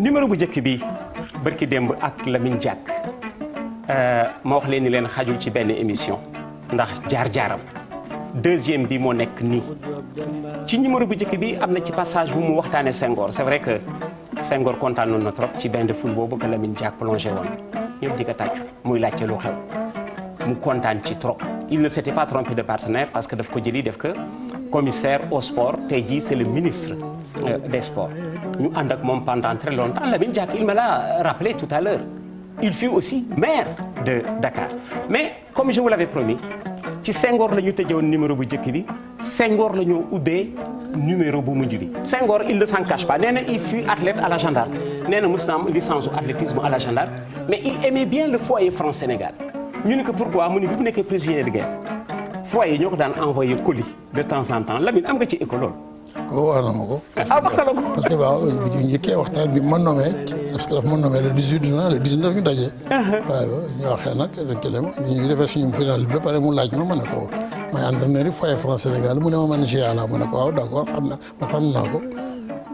numéro bu njëkk bi barki démb ak Lamine Diack ma wax leen ni leen xajul ci benn émission ndax jaar-jaaram. deuxième bi moo nekk nii ci numéro bu njëkk bi am na ci passage bu mu waxtaanee Senghor c'est vrai que Senghor kontaanoon na trop ci bain de foule boobu que Lamine Diack plongé woon ñëpp di ko tàccu muy laajte lu xew mu kontaan ci trop. il ne s'était pas trompé de partenaire parce que daf ko jëli def ko commissaire au sport tey jii c'est le ministre des sports ñu ànd ak moom pendant très longtemps. Lamine Diack il me l'a rappelé tout à l'heure il fut aussi maire de Dakar mais comme je vous l'avais promis ci Senghor la ñu tëjewoon numéro bu njëkk bi Senghor la ñu ubbee numéro bu mujj bi. Senghor il ne s'en cache pas nee na il fut athlète à la Jeanne d'Arc nee na mos na am licence u athlétisme à la Jeanne d'Arc mais il aimait bien le foyer France Sénégal ñu ne ko pourquoi mu ne bi mu nekkee prisonnier de guerre foyer ñoo ko daan envoyé colis de temps en temps Lamine am nga ci école loolu. wax na ma ko. wax na la ko. parce que waaw bi ñu njëkkee waxtaan bi ma nommé parce que daf ma nommé le 18 juin le 19 ñu daje. waaw ñu waxee nag ñu defee suñu final bi ba pare mu laaj ma ne ko may entraîneur yi foyer France Sénégal mu ne ma man GIA la ma ne ko waaw d'accord xam naa ko.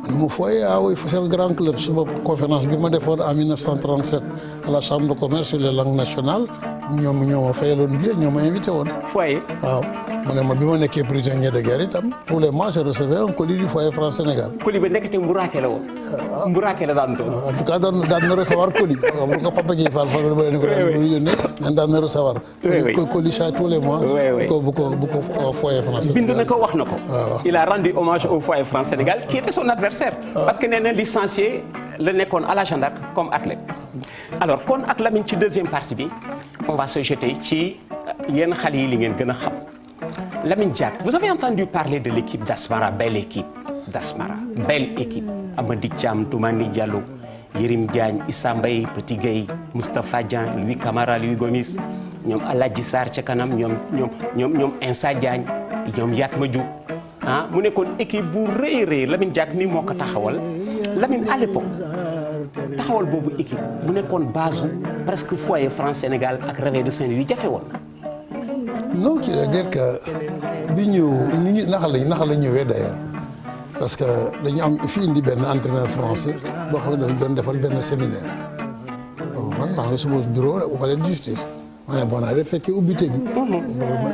man mu foyer oui c'est un grand club suba conférence bi ma defoon en 1937 à la chambre de commerce sur les langues nationales ñoo ma fayaloon billet ñoo ma invité woon. foyer waaw. mu ne ma bi ma nekkee prisonnier de guerre itam tous les mois je recevais un colis du foyer France Sénégal. colis ba nekkati mburaake la woon. mburaake la daan doon. en tout cas daan na recevoir colis. xam nga ko papa ji Fall Fall ba leen ko yónnee daan na recevoir. colis chaque tous les mois. bu ko foyer France Sénégal. bind na ko wax na ko. il a rendu hommage au foyer France Sénégal qui était son adversaire. parce que nee na licencié la nekkoon à la Jeanne d'Arc comme athlète. alors kon ak Lamine ci deuxième partie bi on va se jeter ci yenn xale yi li ngeen gën a xam. Lamine Diack, vous avez entendu parler de l'équipe d'Asmara, belle équipe d'Asmara, belle équipe. Amady Thiam, Toumani Diallo, Yérim Diagne, Issa Mbaye, Petit Gueye, Moustapha Diagne, Louis Camara, Louis Gomis, ñoom Aladji Sarr ca kanam ñoom Insa Diagne, ñoom Yatma Diouf ah mu nekkoon équipe bu rëy Lamine Diack ni moo ko taxawal Lamine à l'époque taxawal boobu équipe bu nekkoon base presque foyer France Sénégal ak Réveil de Saint-Louis jafe woon. non qui veut dire que bi ñëw naka la ñëwee d'ailleurs parce que dañu am fi indi benn entraîneur français boo xam ne dañu doon defal benn séminaire man maa ngi suma bureau au palais de justice ma ne bon naa def fekkee ubbite gi. man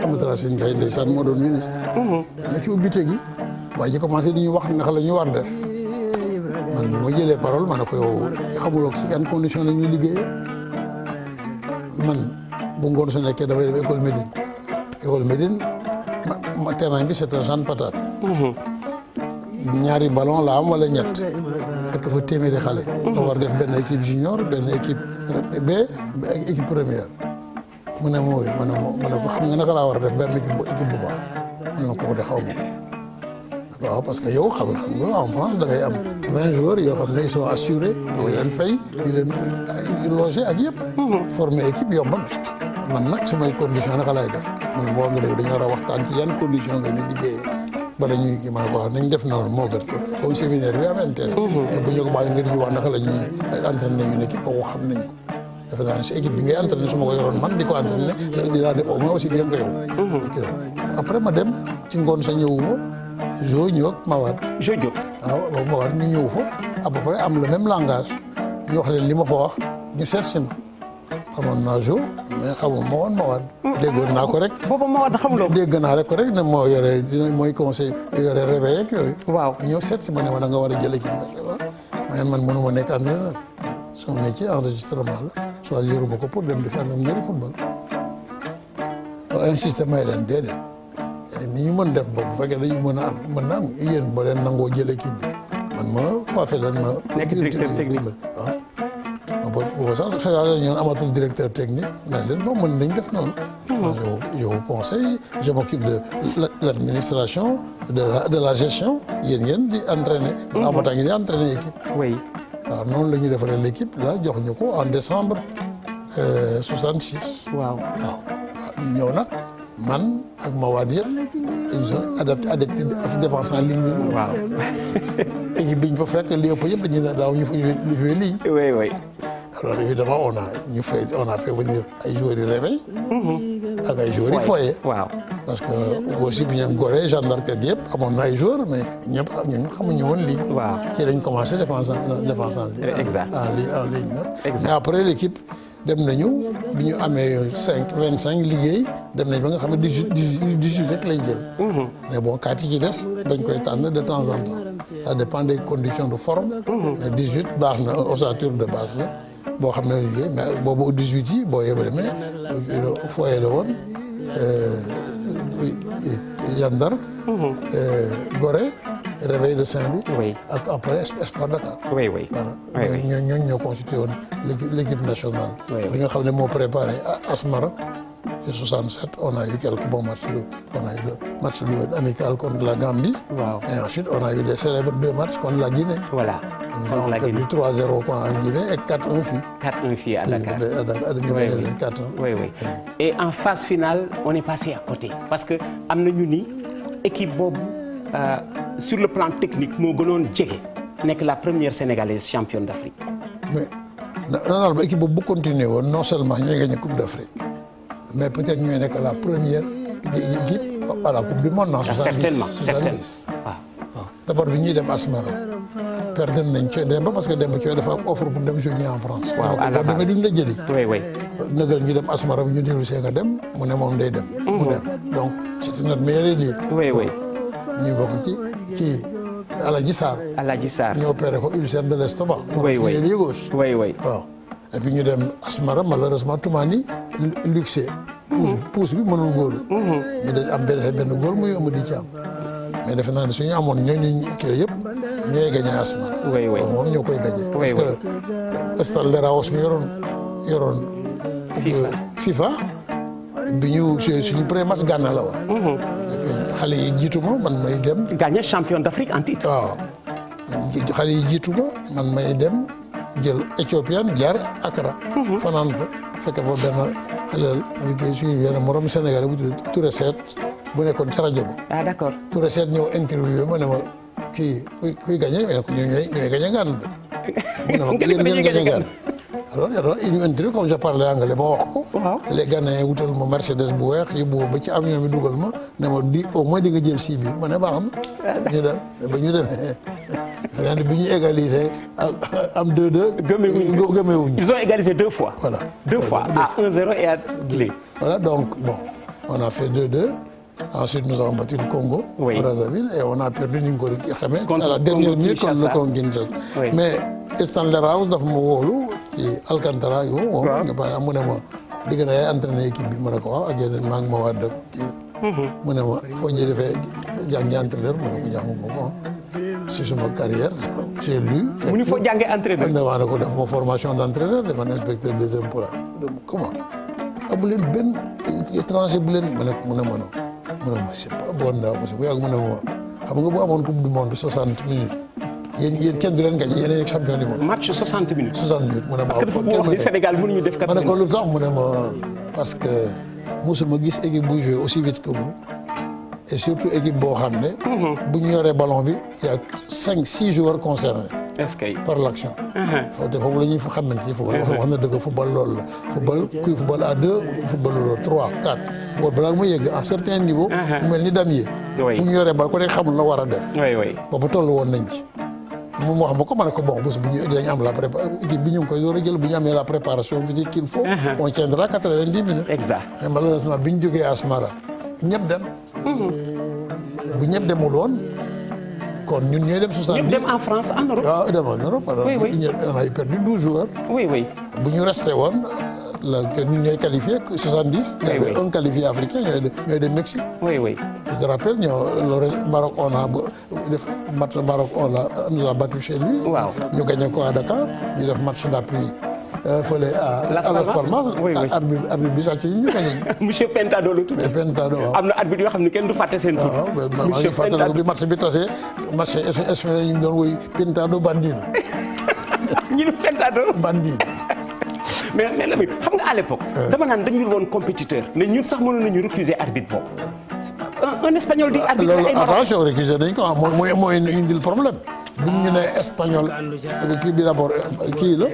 Amadou Racine Ndiaye ndeysaan moo doon ministre. dañu ci ubbite gi waaye ji commencé di ñu wax naka la ñu war def man bu ma jëlee parole ma ne ko yow xamuloo ci yan condition la ñuy liggéeyee man bu ngoon su nekkee damay dem école Médine ma terrain bi c'est un champ de patate. ñaari ballon la am wala ñett fekk fa téeméeri xale. nga war def benn équipe junior benn équipe B équipe première. mu ne mooy ma ne ko xam nga naka laa war a def benn équipe bu baax man ma kooku de xaw ma ko waaw parce que yow xam nga en France da ngay am 20 joueurs yoo xam ne ils sont assurés di leen fay di leen loger ak yëpp. former équipe yomb na. man nag samay condition naka laay def man moo nga dégg dañu war a waxtaan ci yan condition nga ñu liggéeyee bala ñuy kii man ko wax nañ def noonu moo gën ko comme séminaire bi am intérêt mais bu ñu ko bàyyi nga di wax naka la ñuy entraîner une équipe boobu xam nañ ko defe naa ne si équipe bi ngay entraîner su ma ko yoroon man di ko entraîner dinaa def au moins aussi bien que yow après ma dem ci ngoon sa ñëwuma Jo ñëw ak Mawad waaw Mawad ñu ñëw fa à peu près am le même langage ñu wax leen li ma fa wax ñu seet si ma xamoon naa Jo mais xamuma ma woon Mawad. déggoon naa ko rek. booba Mawad xamuloo ko. dégg naa rek ko rek ne moo yore mooy conseil yore réveil ak yooyu. waaw ñëw seet si ma ne ma da nga war a jël équipe nationale. mais man mënu ma nekk entraîneur. son métier enregistrement la choisiruma ko pour dem di fi entraîneur football. insisté may leen déedéet ni ñu mën def boobu bu fekkee dañu mën na am yéen boo leen nangoo jël équipe bi man ma coiffé leen ma. nekk directeur technique waaw. boobu sax xëy na ñoom amatul directeur technique mais leen bon mën nañ def noonu. je vous conseille je m'occupe de l'administration de la gestion yéen ngeen di entraîner. man amata ngi di entraîner équipe. oui. waaw noonu la ñuy defaree l'équipe là jox ñu ko en décembre 66. waaw ñëw nag man ak Mawad yëpp ils sont adapté défense en ligne. waaw. équipe bi ñu fa fekk li ëpp yëpp dañuy ne daaw ñu fa jouer ligne. oui. alors évidemment on a fait venir ay joueurs yi réveil. ak ay joueurs yi foyer. waaw. parce que aussi bi ñu Gorée Jeanne d'Arc ak yëpp amoon na ay joueurs mais ñëpp ñun xamuñu woon ligne. waaw ci lañ commencé défense en ligne nag. mais après l'équipe dem nañu bi ñu amee 25 liggéey dem nañ ba nga xam ne 18 rek lañ jël. mais bon kat yi ci des dañ koy tànn de temps en temps ça dépend des conditions de forme. mais 18 baax na ossature de base la boo xam ne liggéey mais boobu 18 yi boo yebale mais foyer la woon Jeanne d'Arc. Gorée. Réveil de Saint-Louis. Oui. ak après Espoir Dakar. oui oui. voilà ñooñu ñoo constitué woon l'équipe nationale. bi nga xam ne moo préparé Asmara. en 67 on a eu quelques bons matchs on a eu le match amical contre la Gambie. waaw et ensuite on a eu les célèbres 2 matchs contre la Guinée. voilà. on a perdu 3-0 contre la Guinée et 4-1 fii. 4-1 fii à Dakar. ñu gagné leen 4-1. oui oui et en phase finale on est passé à côté parce que am na ñu ni équipe boobu. sur le plan technique moo gënoon jege nekk la première sénégalaise championne d'Afrique. mais normalement équipe boobu bu continuer woon non seulement ñooy gagné coupe d'Afrique mais peut-être ñooy nekk la première équipe à la coupe du monde en 70. certainement waaw d'abord bi ñuy dem Asmara perdre nañ Thioye Demba parce que Demba Thioye dafa am offre pour dem jouer en France. waaw à la boo demee duñ la jëli. oui. nëgal ñu dem Asmara bi ñu dellu see nga dem mu ne moom day dem. mu dem donc c'était notre meilleur allié. oui. ñu bokk ci Aladji Sarr. Aladji Sarr. ñu opéré ko ulcère de l'estomac. oui gauche. oui. waaw et puis ñu dem Asmara malheureusement Toumani luxé. pousse bi mënul góolu. ñu des am benn góol muy ëmb di ci am. mais defe naa ne suñu amoon ñooñu kii yëpp ñooy gagné Asmara. oui moom ñoo koy gagné. parce que Stade Leraos mi yoroon FIFA. bi ñu suñu premier match Ghana la woon. xale yi jiitu ma man may dem. gagné champion d'Afrique en titre. waaw xale yi jiitu ma man may dem jël Éthiopienne jaar Accra. fanaan fa fekk fa benn xale bi kii suñu benn morom Sénégalais bu tudd Touré Seet bu nekkoon ca rajo bi. ah d'accord. Touré Seet ñëw interview ma ne ma kii kuy gagné mais ñooy gagné Ghana de. mu ne ma yéen gagné Ghana. alors il ñu interview comme je parlais anglais ma wax ko. waaw les Ghanéens wutal ma Mercedes bu weex yóbbu ma ba ci avion bi dugal ma ne ma au moins di nga jël si bi ma ne baax na. ñu dem ba ñu demee bi ñu égalisé am 2-2. gëmewuñu. ils ont égalisé 2 fois. voilà 2 fois à 1-0 et à 2. voilà donc bon on a fait 2-2. Ensuite, nous avons battu le Congo, Brazzaville, et on a perdu ni nga ko xamee à la dernière minute contre le Congo Kinshasa. mais Stan Leraus dafa ma wóolu ci Alcantara yow. waaw nga pare mu ne ma digg na yaay entraîné équipe bi ma ne ko waaw ak yeneen maa ngi ma waa dëkk kii. mu ne ma foo jëlee fee jàngi entraîneur ma ne ko jànguma ko si suma carrière j'ai lu. mu ni foo jàngee entraîneur. ma ne ko def ma formation d'entraîneur de man inspecteur des impôts la comment amu leen benn étranger bu leen ma ne ko mu ne ma non. mu ne ma c'est pas bon daa ko si bu yàgg mu ne ma xam nga bu amoon coupe du monde 60 minutes yéen kenn du leen gagné yéen a champion du monde. match 60 minutes. 60 minutes mu ne ma. parce que dafa wax ni Sénégal mënuñu def 4 minutes. ma ne ko lu tax mu ne ma parce que mosuma gis équipe bu jouer aussi vite que vous et surtout équipe boo xam ne. bu ñu yoree ballon bi il y a 5-6 joueurs concernés. est-ce que. par l'action. foofu la ñuy fa xamante ni football. wax na dëgg football loolu la. football kuy football à 2 football loolu 3 4 football balaa mu yegg à certain niveau. mu mel ni damier. bu ñu yoree bal ko nekk xamul la war a def. boobu toll woon nañ ci. moom wax ma ko ma ne ko bon bés bu ñu dinañ am la équipe bi ñu ngi koy door a jël bu ñu amee la préparation physique qu'il faut. on tiendra 90 minutes. exact mais malheureusement bi ñu jógee Asmara ñëpp dem. bu ñëpp demul woon. kon ñun ñooy dem 70 ñëpp dem en France en Europe. waaw dem en Europe. on a perdu 12 joueurs. bu ñu resté woon ñun ñooy qualifié 70. il y avait un qualifié africain ñooy dem Mexique. je te rappelle le Maroc on a def match Maroc nous a battu chez lui. ñu gagné ko à Dakar ñu def match d'appui. fële à Las Palmas. arbitre bi sax ci ñu gagné. monsieur Pentado la tudd. Pentado waaw. am na arbitre yoo xam ne kenn du fàtte seen tur. monsieur Pentado bi match bi tasee match espagnol ñu doon woy Pentado Bandido. ñu ne Pentado Bandido. mais Lamine xam nga à l'époque. dama naan dañu woon compétiteur. mais ñun sax mënoon nañu recuser arbitre boobu. un espagnol di arbitre ay Maroc. attention récuser dañ ko mooy indil problème. buñ ñu nee espagnol kii bi d'abord kii la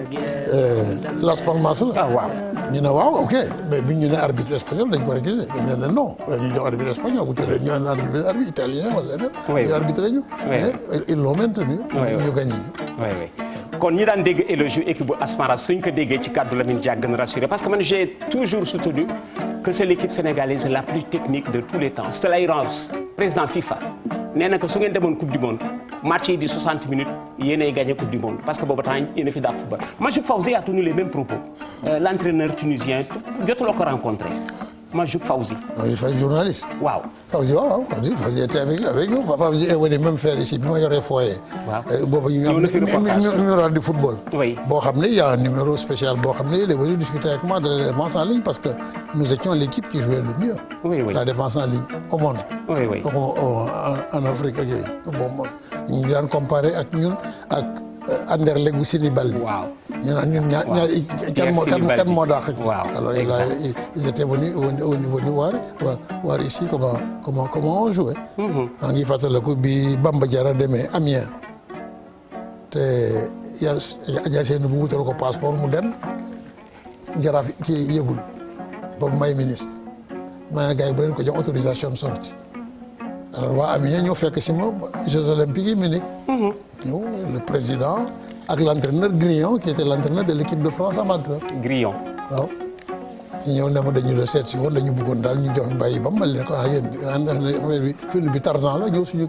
Las Palmas la. ah waaw. ñu ne waaw ok mais bi ñu ne arbitre espagnol dañ ko récusé dañ ne leen non ñu jox arbitre espagnol bu tëddee ñu naan arbitre italien wala leneen. ñu arbitré ñu. mais ils l'ont maintenu. ñu gagné ñu. oui oui kon ñi daan dégg éloge équipe bu Asmara suñ ko déggee ci kàddu Lamine Diack gën a rassuré parce que man j'ai toujours soutenu que c'est l'équipe sénégalaise la plus technique de tous les temps Stella Rance président FIFA nee na que su ngeen demoon coupe du monde match yi di 60 minutes yéenay gagné coupe du monde parce que boobu temps yéen a fi dàq football. Majoub Fawzi a tenu les mêmes propos l'entraîneur tunisien jotuloo ko rencontré Majoub Fawzi. il fait journaliste. waaw. Fawzi waaw Fawzi était avec nous Fawzi est venu même faire ici bi ma yoree foyer. waaw boobu ñu am numéro du football. oui boo xam ne y a un numéro spécial boo xam ne il est venu discuter avec moi de la défense en ligne parce que nous étions l'équipe qui jouait le mieux. oui oui la défense en ligne au monde. oui oui en Afrique ak yooyu bon monde ñu ngi daan comparé ak ñun ak Anderlecht bu Sénégal bi. waaw ñu naan ñun ñaar kan moo daax. waaw alors ils étaient venus voir ici comment on jouait. maa ngi fàttaliku bi Bamba Diarra demee Amiens te yàlla Adja Seynou bu wutal ko passeport mu dem Jaraaf kii yëgul boobu may ministre maa ne gars yi bu leen ko jox autorisation de sortie alors waa Amiens ñoo fekk si moom Jeux olympiques yi Munich. ñëw le président ak l'entraîneur Grillon qui était l'entraîneur de l'équipe de France amateur. Grillon waaw ñu ñëw ne ma dañu la seet si woon dañu bëggoon daal ñu jox bàyyi ba mu mel ne ko yéen affaire bi film bi Tarzan la ñëw suñu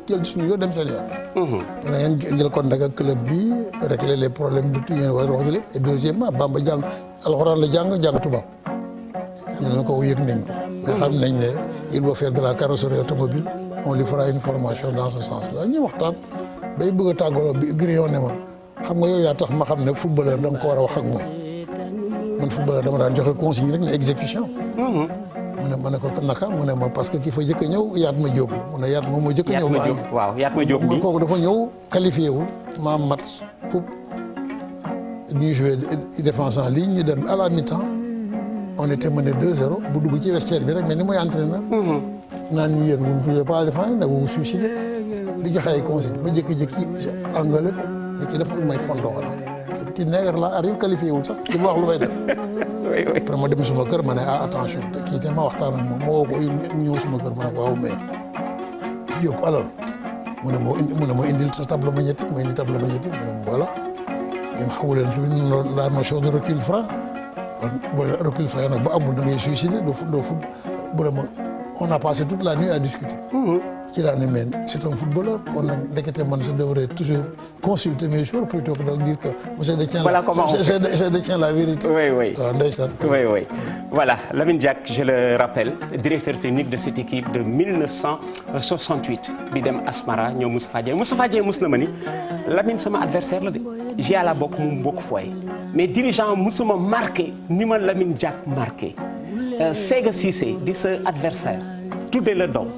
yoon dem seen yoon. da ngeen jël contact ak club bi régler les problèmes de tout yéen war wax lépp et deuxièmement Bamba jàng alxuraan la jàng tubaab ñu ne ko yëg nañ ko. mais xam nañ ne il doit faire de la carrosserie automobile on lui fera une formation dans ce sens là ñu waxtaan bay bëgg a tàggaloo bi Grillon ne ma xam nga yow yaa tax ma xam ne footballeur da nga ko war a wax ak moom. man footballeur dama daan joxe consigne rek ne exécution. ma ne ko naka mu ne ma parce que ki fa jëkk a ñëw Yatma Diop la mu ne Yatma moo jëkk a ñëw. waaw Yatma Diop bi kooku dafa ñëw qualifié wul ma match coupe ñuy joué défense en ligne ñu dem à la mi-temps on était mené 2-0 bu dugg ci vestiaire bi rek mais ni mooy entraîneur. naan ñu yéen vous ne pouvez pas défendre nag vous vous suicidez di joxe ay consigne ma jékki-jékki angale ko ni ki dafa may fondoo xanaa. ce petit nègre là arrive qualifié wul sax di ma wax lu may def. après ma dem suma kër ma ne attention kii te ma waxtaan ak moom ma woo ko ñëw suma kër ma ne ko waaw mais Diop alors mu ne ma indil sa tableau magnétique ma indi tableau magnétique mu ne ma voilà yéen xamu leen la notion de recul franc recul franc nag ba amul da ngay suicider doo bu ne ma on a passé toute la nuit à discuter. ci laa ne mais c'est un footballeur kon nag ndekete man je devrais toujours consulter mes jours plutôt que de dire que monsieur détient je détiens la vérité. oui waaw ndeysaan. oui voilà Lamine Diack je le rappelle directeur technique de cette équipe de 1968 bi dem Asmara ñëw Moustapha Dieng mus na ma ni Lamine sama adversaire la de j'ai à la bokk mu bokk fooy mais dirigeant musuma marqué ni ma Lamine Diack marqué Sega Cissé di sa adversaire tuddee la doom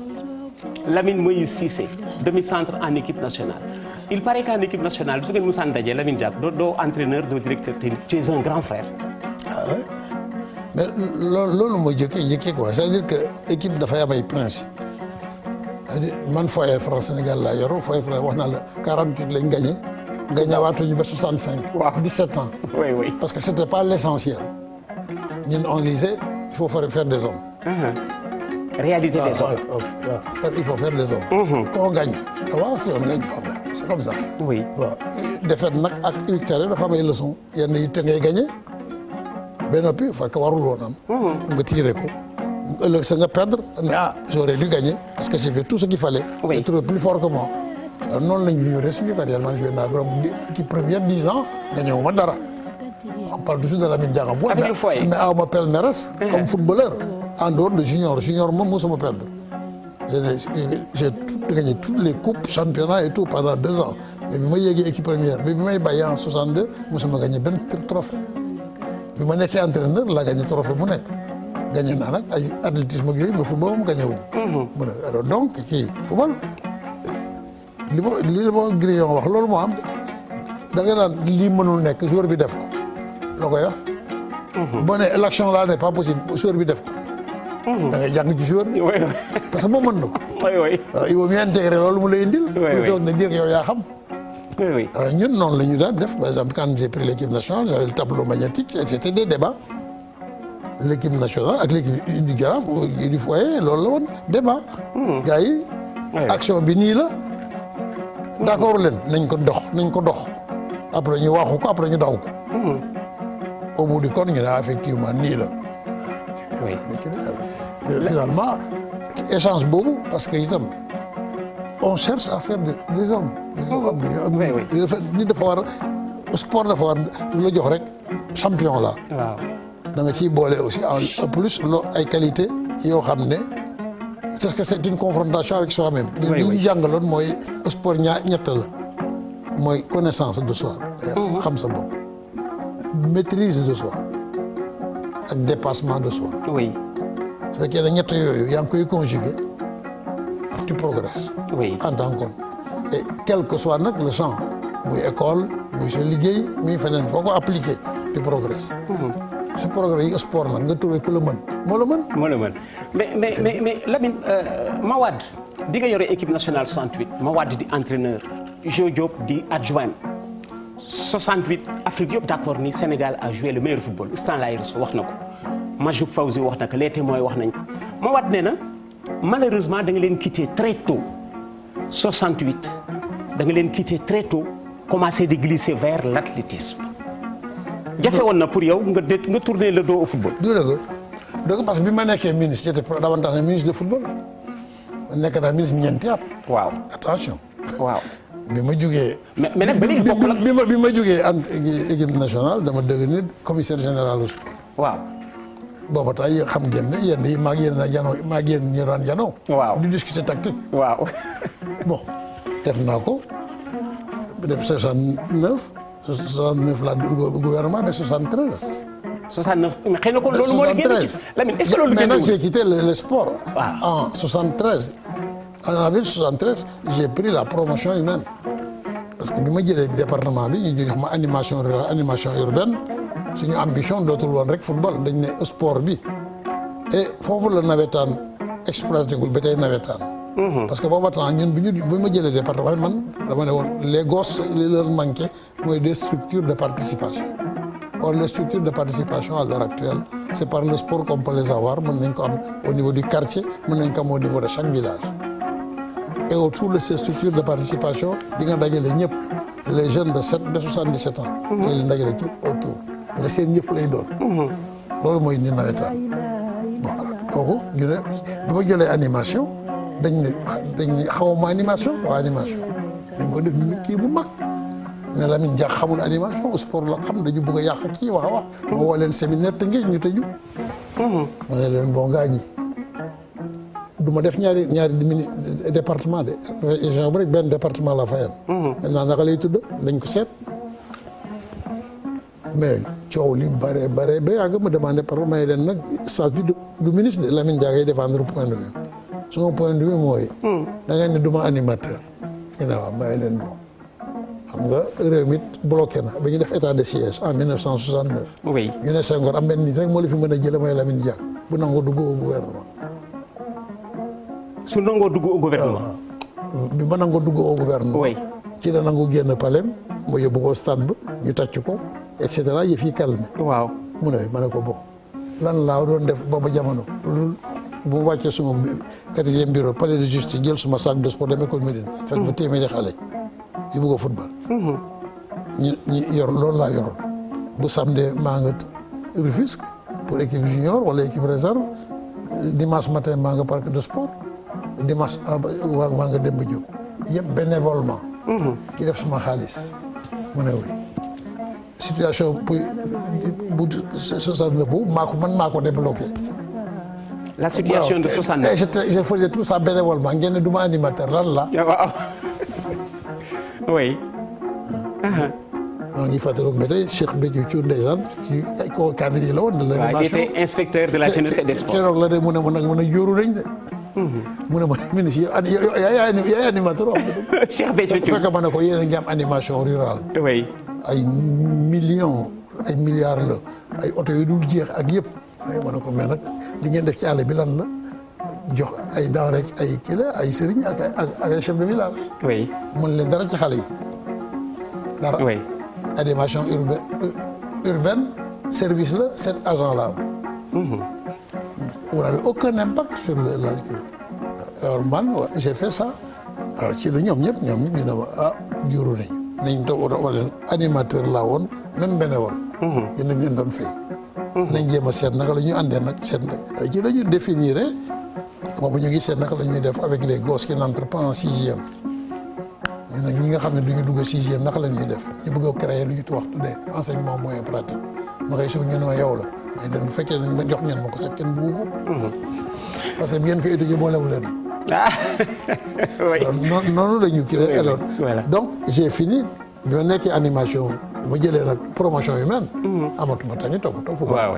Lamine Moïse Cissé demi-centre en équipe nationale il paraît qu'en équipe nationale su ngeen musaan daje Lamine Diack doo entraîneur doo directeur technique tu es un grand frère. ah ouais mais loolu moo jëkkee quoi c'est-à-dire que équipe dafay am ay principe c'est-à-dire man foyer France Sénégal laa yoroo foyer France wax naa la 48 lañ gagné waatuñu ba 65. waaw 17 ans. oui parce que c'était pas l'essentiel ñun on disait il faut faire des hommes. Réaliser des hommes. Il faut faire des hommes. Quand on gagne, ça va, si on gagne pas, c'est comme ça. Oui. waaw défaite nag ak victoire dafa am ay leçons yenn yi te ngay gagné ba noppi fekk warul woon am. nga tiré ko ëllëg sa nga perdre mais j'aurais dû gagner parce que j'ai fait tout ce qu'il fallait. Oui. J'ai trouvé plus fort que moi. noonu la ñu vivre suñu carrière man joué naa gërëm équipe première 10 ans gagné wu ma dara. On parle toujours de Lamine Diack mais aw ma palmarès comme footballeur en dehors de junior moom mosuma perdre. J'ai gagné toutes les coupes championnats et tout pendant 2 ans mais bi ma yéegee équipe première bi may bàyyi en 62 mosuma gagné benn trophée bi ma nekkee entraîneur laa gagné trophée mu nekk gagné naa nag ay athlétisme ak yooyu mais football moom gagné wu. mu ne alors donc kii football li ma Grillon wax loolu moo am da nga naan lii mënul nekk joueur bi def ko loo koy wax. boo nee l'action là n'est pas possible joueur bi def ko. da ngay jàng ci joueur bi. parce que moom mën na ko. oui. il vaut mieux intégrer loolu mu lay indil. oui plutôt que de dire yow yaa xam. oui oui. ñun noonu la ñu daan def par exemple quand j'ai pris l'équipe nationale j'avais le tableau magnétique c'était des débats l'équipe nationale ak l'équipe du Jaraaf du foyer loolu la woon débat. gars yi action bi nii la d'accord leen nañ ko dox après ñu waxu ko après ñu daw ko. au bout du compte ñu ne effectivement nii la. oui finalement échange boobu parce que itam on cherche à faire des hommes. nit dafa war sport dafa war lu la jox rek champion la. waaw da nga ciy boole aussi en plus ay qualité yoo xam ne parce que c'est une confrontation avec soi-même. li ñu jàngaloon mooy sport ñett la mooy connaissance de soi. xam sa bopp maîtrise de soi ak dépassement de soi. oui. su fekkee ne ñett yooyu yaa ngi koy conjuguer tu progresses. oui en tant qu'homme et quel que soit nag le champ muy école muy sa liggéey muy feneen foo ko appliquer tu progresses. sa progrès yi sport nag nga trouvé ku la mën moo la mën. mais Lamine Mawade bi nga yore équipe nationale 68 Mawade di entraîneur Jo Diop di adjoint 68 Afrique yëpp d'accord ni Sénégal a joué le meilleur football Stan Laïrs wax na ko Majoub Fawzi wax na ko les témoins wax nañ ko Mawade nee na malheureusement da nga leen quitté très tôt 68 da nga leen quitté très tôt commencé de glisser vers l'athlétisme. jafe woon na pour yow nga tourner le dos au football. du dëgg parce que bi ma nekkee ministre j'étais davantage ministre de football nekk naa ministre ñeenti at. waaw attention. waaw bi ma jugee. mais nag ba léegi bokk la bi ma jugee équipe nationale dama devenir commissaire général au sport. waaw. booba tay xam ngeen ne yéen yi maa ngi yéen a janoo maa ngi yéen ñu daan janoo. waaw di discuter tactique. waaw. bon def naa ko def 69 la gouvernement ba 73. 69 mais xëy na ko loolu moo la génn ci Lamine est-ce que loolu mais nag j'ai quitté le sport. waaw en 73. en avril 73 j'ai pris la promotion humaine parce que bi ma jëlee département bi ñu jox ma animation rurale animation urbaine suñu ambition dootul woon rek football dañ ne sport bi et foofu la nawetaan exploité gul ba tey nawetaan. parce que booba temps ñun bi ma jëlee département man dama ne woon les gosses li leen manqué mooy des structures de participation. Or les structures de participation à l'heure actuelle c'est par le sport qu'on peut les avoir mën nañ ko am au niveau du quartier mën nañ ko am au niveau de chaque village et autour de ces structures de participation di nga dajale ñëpp les jeunes de 7 ba 77 ans. nga leen dajale ci autour nga seen ñëpp lay doon. loolu mooy ni nawetaan bon kooku ñu ne bi ma jëlee animation dañ ne xawma animation waaw animation dañ ko def kii bu mag. ne Lamine Diack xamul animation sport la xam dañu bëgg a yàq kii wax a wax. ma woo leen séminaire te ngeen ñu tëju. ma ne leen bon gars ñi du ma def ñaari département de région bu rek benn département la fayal. maintenant naka lay tudd dañ ko seet. mais coow li bare ba yàgg ma demandé par may leen nag statut du ministre de Lamine Diack ay défendre point de vue. sama point de vue mooy. da ngeen ne du ma animateur. ñu ne waaw may leen bon. xam nga réew mi bloqué na ba ñu def état de siège en 1969. oui ñu ne Senghor am benn nit rek moo la fi mën a jëlee mooy Lamine Diack bu nangoo dugg au gouvernement. su nangoo dugg au gouvernement. bi ma nangoo dugg au gouvernement. oui ci la nangu génn palais mu yóbbu ko stade ba ñu tàcc ko et cetera yëf yi calme. waaw mu ne ma ne ko bon lan laa doon def booba jamono loolu bu ma wàccee suma 4e bureau palais de justice jël suma sac de sport dem école Médine. fekk fa téeméeri xale. yu bëgg a football. ñi yor loolu laa yoroon bu samedi maa nga Rufisque pour équipe junior wala équipe réserve dimanche matin maa nga parc de sport dimanche maa nga Demba Diop yëpp bénévolement. ki def suma xaalis mu ne oui situation bu 69 boobu maa ko débloqué. la situation de 69. je faisais tout ça bénévolement ngeen ne du ma animateur lan la. waaw. oui. maa ngi fàttaliku ba tey Cheikh Béthio Thioune ndeysaan ci ko cadre yi la woon. de l'animation waaw qui était inspecteur de la jeunesse et des sports. keroog la de mu ne ma nag mën a jóoru nañ de. mu ne ma ministre yaay animateur am. Cheikh Béthio Thioune fekk ma ne ko yéen a ngi am animation rurale. oui. ay millions ay milliards la ay oto yu dul jeex ak yëpp. ma ne ko mais nag li ngeen def ci àll bi lan la jox ay denrées ay kii la ay sëriñ ak ay chef de village. oui. mën leen dara ci xale yi. dara. oui. Animation urbaine service la 7 agents la am. Vous n'avez aucun impact sur la. Alors man j'ai fait ça alors ci la ñoom ñëpp ñu ne ma ah juru nañ toog wala animateur laa woon même bénévole. yéen a leen doon fay. nañ jéem a seet naka la ñuy àndee nag seet ci la ñu définir boobu ñu ngi seet naka la ñuy def avec les gosses qui n'entrent pas en sixième. ñu nag ñi nga xam ne du ñu dugg sixième naka la ñuy def ñu bëgg a créer lu ñu wax tuddee enseignement moyen pratique ma koy suuf ñu ne ma yow la mais dañ bu fekkee ne ma jox ngeen ma ko sax kenn bëggu ko. parce que bi ngeen ko étudier boolewu leen. ah oui. noonu la ñu kii alors donc j'ai fini bi ma nekkee animation ma jëlee nag promotion humaine. amatuma tamit toppatoo fu. waaw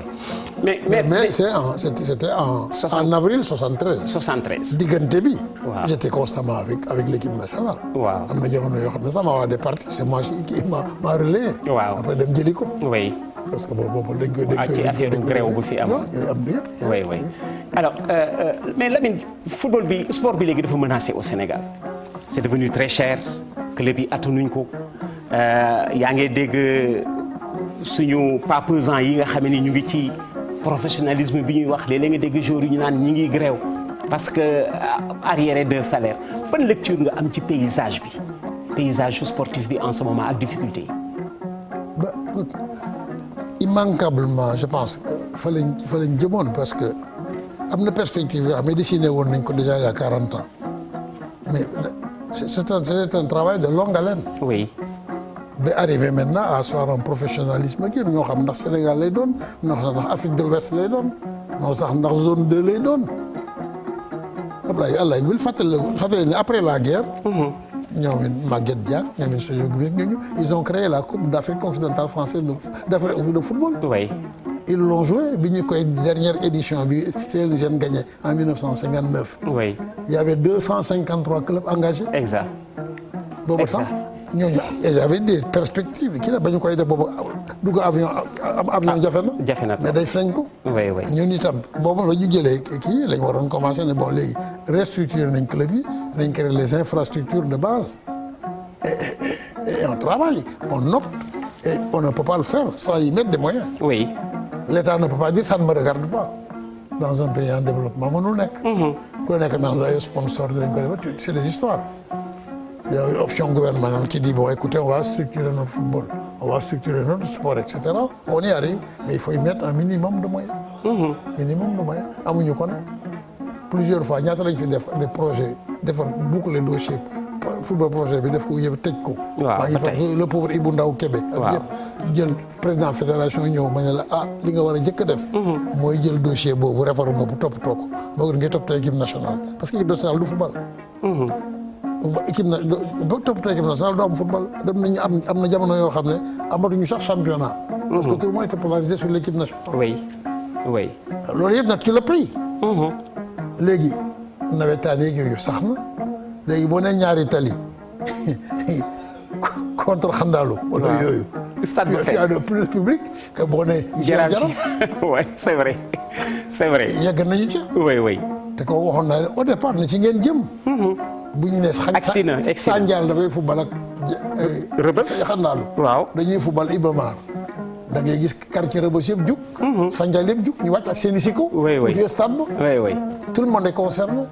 mais c'était en avril 73. 73. diggante bi. waaw j'étais constamment avec l'équipe nationale. waaw am na jamono yoo xam ne sama waa des partis c'est moi qui m'a relayé. waaw après dem jëli ko. oui. parce que boobu dañ koy. ci affaire grève bu fi am. oui oui. alors mais Lamine football bi sport bi léegi dafa menacé au Sénégal c'est devenu très cher club yi attanuñ ko yaa ngi dégg suñu paysans yi nga xam ne ñu ngi ci professionnalisme bi ñuy wax léeg-léeg nga dégg joueurs yi ñu naan ñi ngi grève parce que arriéré de salaire ban lecture nga am ci paysage sportif bi en ce moment ak difficulté yi. ba écoute immanquablement je pense fa lañ jëmoon parce que. am na perspective yoo xam ne dessiné woon nañ ko déjà il y a 40 ans mais c'est un travail de longue haleine. oui. ba arrivé maintenant à asseoir un professionnalisme kii ñoo xam ndax Sénégal lay doon ndax Afrique de l'Ouest lay doon non sax ndax zone 2 lay doon Ablaye bil fàttali ne après la guerre. ñoom Maguette Diack ñoom Sodio Goumier ñooñu ils ont créé la Coupe d'Afrique continentale française d'Afrique de football. oui. Ils l'ont joué bi ñu koy dernière édition bi c'est le jeune gagné en 1959. oui. Il y avait 253 clubs engagés. exact. boobu temps ñooñu ils avaient des perspectives kii la ba ñu koy def boobu dugg avion jafe na. jafe na mais day feeñ ko. oui oui. ñun itam boobu la ñu jëlee kii lañ waroon commencer ne bon léegi restructurer nañ club yi nañ créer les infrastructures de base et on travaille on opte et on ne peut pas le faire sans y mettre des moyens. oui. L'État ne peut pas dire ça ne me regarde pas dans un pays en développement mënul nekk. ku nekk dans ay sponsor dinañ ko def c'est des histoires. Il y a une option gouvernementale qui dit bon écoutez on va structurer notre football on va structurer notre sport et cetera on y arrive mais il faut y mettre un minimum de moyens. minimum de moyens amuñu ko nag plusieurs fois ñaata lañ fi def des projets defar boucler dossier football projet bi def ko yëpp tëj ko. waaw ba tey le pauvre Ibou Ndaw Kébé. ak yëpp jël président fédération ñëw ma ne la li nga war a njëkk a def. mooy jël dossier boobu réforme boobu toppatoo ko moo gën ngay toppatoo équipe nationale parce que équipe nationale du football. équipe na ba toppatoo équipe nationale du am football dem nañu am na jamono yoo xam ne amatuñu sax championnat. parce que tout le monde était polarisé sur l'équipe nationale. oui oui. loolu yëpp nag tu le payes. léegi nawetaan yeeg yooyu sax na. léegi boo nee ñaari tali contre xandaalu. wala yooyu. stade bu fees tu as plus de public que boo nee. jaraaf oui c'est vrai c'est vrai. yegg nañu ci. oui oui. te ko waxoon naa leen au départ na ci ngeen jëm. buñ ne agsi na Sandial dafay football ak. Rëbës xandaalu. waaw dañuy football Iba Mar. da ngay gis quartier Rëbës yëpp jug. Sandial yëpp jug ñu wàcc ak seen i siko. oui oui stade ba. oui oui. tout le monde est concerné.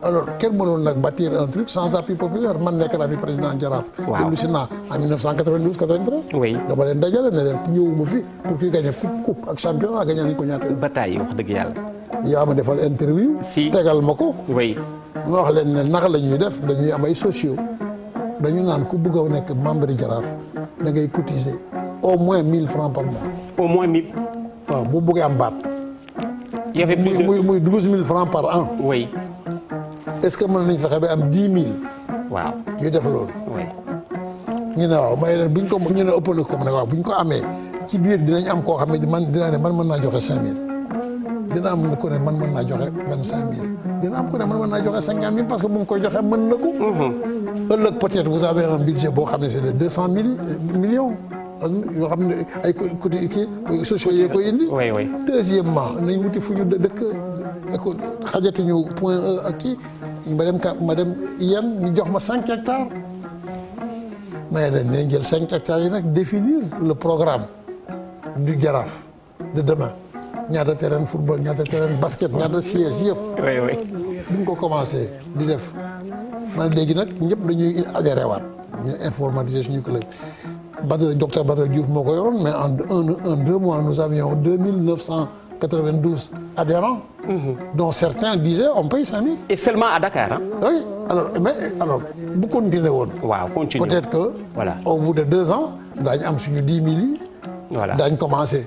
alors kenn mënoon nag bâtir un truc sans appui populaire man nekk naa fi président Jaraaf. waaw dellu si naa en 1992 93. oui dama leen dajale ne leen ñëwuma fi pour kuy gagné coupe ak championnat gagné nañ ko ñaata. bataille wax dëgg yàlla. yaa ma defal interview. si tegal ma ko. oui. ma wax leen ne naka la ñuy def dañuy am ay sociaux dañu naan ku bëgg a nekk membre Jaraaf da ngay cotiser au moins 1000 francs par mois. au moins 1000. waaw bu bëggee am baat. y avait plus de muy 12000 francs par an. oui. est-ce que mën nañ fexe ba am 10 000. waaw yu def loolu. oui. ñu ne waaw may leen buñ ko ñu ne ëpp na ko mu ne waaw buñ ko amee ci biir dinañ am koo xam ne dinaa ne man mën naa joxe 5000. dina am ko ne man mën naa joxe 25000. dina am ko ne man mën naa joxe 50000 parce que mu ngi koy joxe mën na ko. ëllëg peut-être vous avez un budget boo xam ne c'est de 200 millions. yoo xam ne ay côté kii sociaux yee koy indi. oui oui. deuxièmement nañ wuti fu ñu dëkk école xajatuñu point E ak kii ma dem yem ñu jox ma 5 hectares mais dañ leen jël 5 hectares yi nag définir le programme du Jaraaf de demain ñaata terrain football ñaata terrain basket ñaata siège yëpp. oui oui. bi ñu ko commencé di def man léegi nag ñëpp dañuy adhéré waat ñu informatiser suñu club Badara docteur Badara Diouf moo ko yoroon mais en 2 mois nous avions 2992 adhérents. Dont certains disaient on paye 5 000. Et seulement à Dakar, hein? Oui, alors bu continuer woon. waaw continue peut-être que. voilà au bout de 2 ans daañu am suñu 10 000 yi. voilà daañu commencé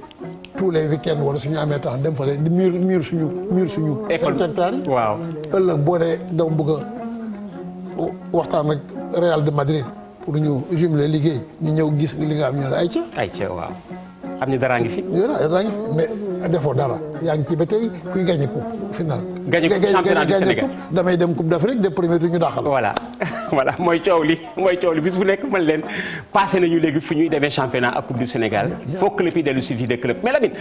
tous les week-ends wala suñu amee temps dem fa di mur suñu. école 5 hectares yi. waaw. ëllëg boo dee dama bëgg a waxtaan ak Real de Madrid pour ñu jumeler liggéey ñu ñëw gis li nga am ñu ne ay ca. ay ca waaw. xam ni dara ngi fi. dara ngi fi mais defoo dara yaa ngi ci ba tey kuy gagné coupe final. gagné coupe championnat du Sénégal damay dem coupe d'Afrique de premier tour ñu dàqal. voilà voilà mooy coow li bis bu nekk mën leen passé nañu léegi fu ñuy demee championnat ak coupe du Sénégal. foog club yi dellu si vie de club mais Lamine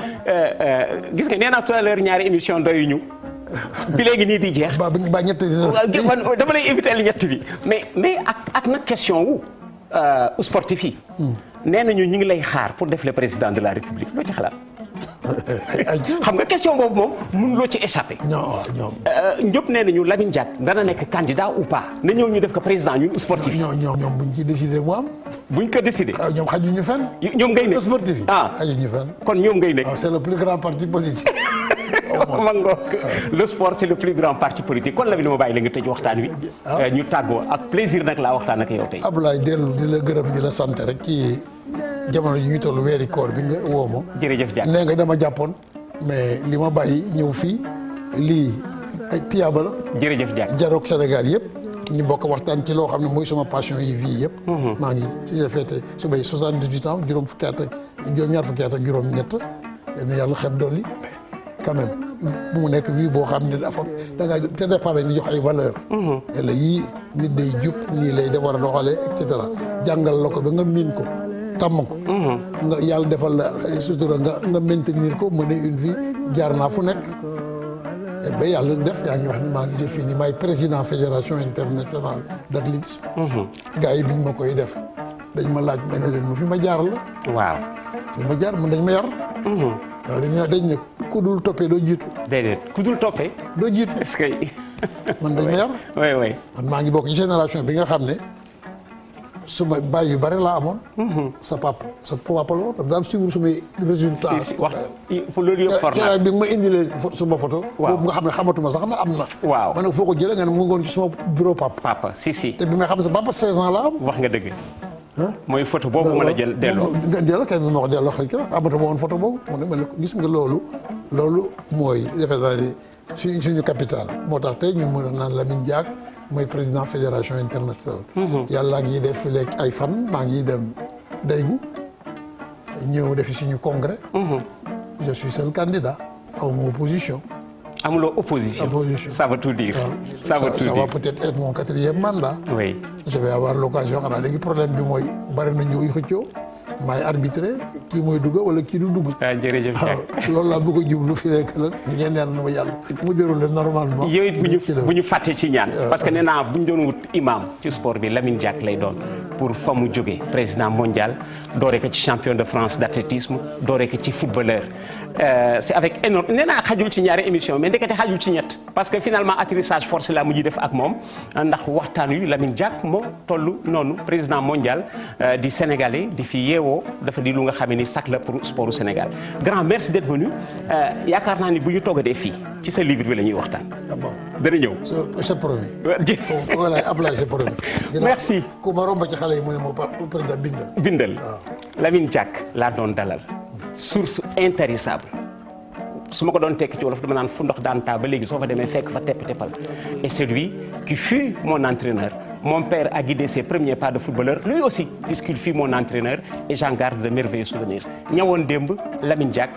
gis nga nee naa tout à l'heure ñaari émission doyuñu bi léegi nii di jeex. ba ñett dina. dama lay éviter ñett bi mais ak nag question wu sportif yi. nee nañu ñu ngi lay xaar pour def le président de la République loo ci xalaat. xam nga question boobu moom mënuloo ci échappé. ñoom. ñëpp nee nañu Lamine Diack dana nekk candidat ou pas na ñëw ñu def ko président ñun sportif. ñoom buñ ci décidé mu am. buñ ko décidé. ñoom xajuñu fenn. ñoom ngay ne sportif yi. xajuñu fenn. kon ñoom ngay nekk. c'est le plus grand parti politique. mango le sport c'est le plus grand parti politique kon Lamine ma bàyyi la nga tëj waxtaan wi. ñu tàggoo ak plaisir nag laa waxtaan ak yow tey. Ablaye dellu di la gërëm di la sant rek ci jamono yi ñu toll weeri koor bi nga woo ma. jërëjëf Diack nee nga dama jàppoon mais li ma bàyyi ñëw fii lii ay tiyaaba la. jërëjëf Diack jaroog Sénégal yëpp ñu bokk waxtaan ci loo xam ne mooy sama passion yi vie yëpp. maa ngi ci fête su bay 78 ans ñaar fukki at ak juróom-ñett yàlla xet dolli quand même bu mu nekk vie boo xam ne dafa da nga te départ ñu jox ay valeur yàlla yii nit day jub nii lay da war a doxalee et cetera jàngal la ko ba nga miin ko tàmm ko nga yàlla defal la ay sutura nga maintenir ko mener une vie jaar naa fu nekk ba yàlla def yaa ngi wax ni maa ngi def fii ni maay président fédération internationale d'athlétisme gars yi biñ ma koy def dañ ma laaj ma ne leen mu fi ma jaar la waaw fi ma jaar man dañ ma yar waaw dañ ne ku dul toppee doo jiitu. déedéet ku dul toppee. doo jiitu est-ce que. man dañ ma yar. oui. man maa ngi bokk ci génération bi nga xam ne suma baay yu bari laa amoon. sa papa la woon dafa daan suivre sumay résultats. wax loolu yëpp format bi ma indilee suma photo. waaw boobu nga xam ne xamatuma sax na am na. waaw man nag foo ko jëlee nga ne mu ngi woon ci suma bureau papa. papa si. te bi ma xam ne sa papa 16 ans la am. wax nga dëgg. mooy photo boobu mën a jël delloo. nga delloo kay bi ma ko delloo xëy na amatuma woon photo boobu. mu ne gis nga loolu mooy defe naa ni suñu capital moo tax tey ñu mën a naan Lamine Diack mooy président fédération internationale. yàlla ngi def fi léegi ay fan maa ngi dem Daegu ñëw defi suñu congrès. je suis seul candidat awma opposition. amuloo opposition. Ça veut tout dire. Ça va peut-être être mon 4e mandat. oui. je vais avoir l'occasion xanaa léegi problème bi mooy bari na ñu xëccoo maay arbitré kii mooy dugg wala kii du dugg. jërëjëf Diack loolu laa bëgg a jublu fi nekk nag ngeen ñaan ma yàlla mu déroulé normalement. yow it bu ñu fàtte ci ñaan. parce que nee naa bu ñu doon wut imam ci sport bi Lamine Diack lay doon pour fa mu jógee président mondial doore ko ci champion de France d'athlétisme doore ko ci footballeur. c'est avec énorme nee naa xajul ci ñaari émission mais ndekete xajul ci ñett parce que finalement atterrissage forcé la mujj def ak moom ndax waxtaan wi Lamine Diack moo toll noonu président mondial di sénégalais di fi yeewoo dafa di lu nga xam ni sax la pour sportu Sénégal grand merci d'être venu yaakaar naa ni bu ñu toogatee fii ci sa livre bi la ñuy waxtaan. ah bon dana ñëw. c'est promis. voilà Ablaye c'est promis. merci. ku ma romb ci xale yi mu ne ma président bindal. Lamine Diack laa doon dalal. source intarissable su ma ko doon tekki ci wolof dama naan fu ndox daan taa ba léegi soo fa demee fekk fa tepp-teppal et c'est lui qui fut mon entraîneur mon père a guidé ses premiers pas de footballeur lui aussi puisqu'il fut mon entraîneur et j'en garde de merveilleux souvenirs ñawoon démb Lamine Diack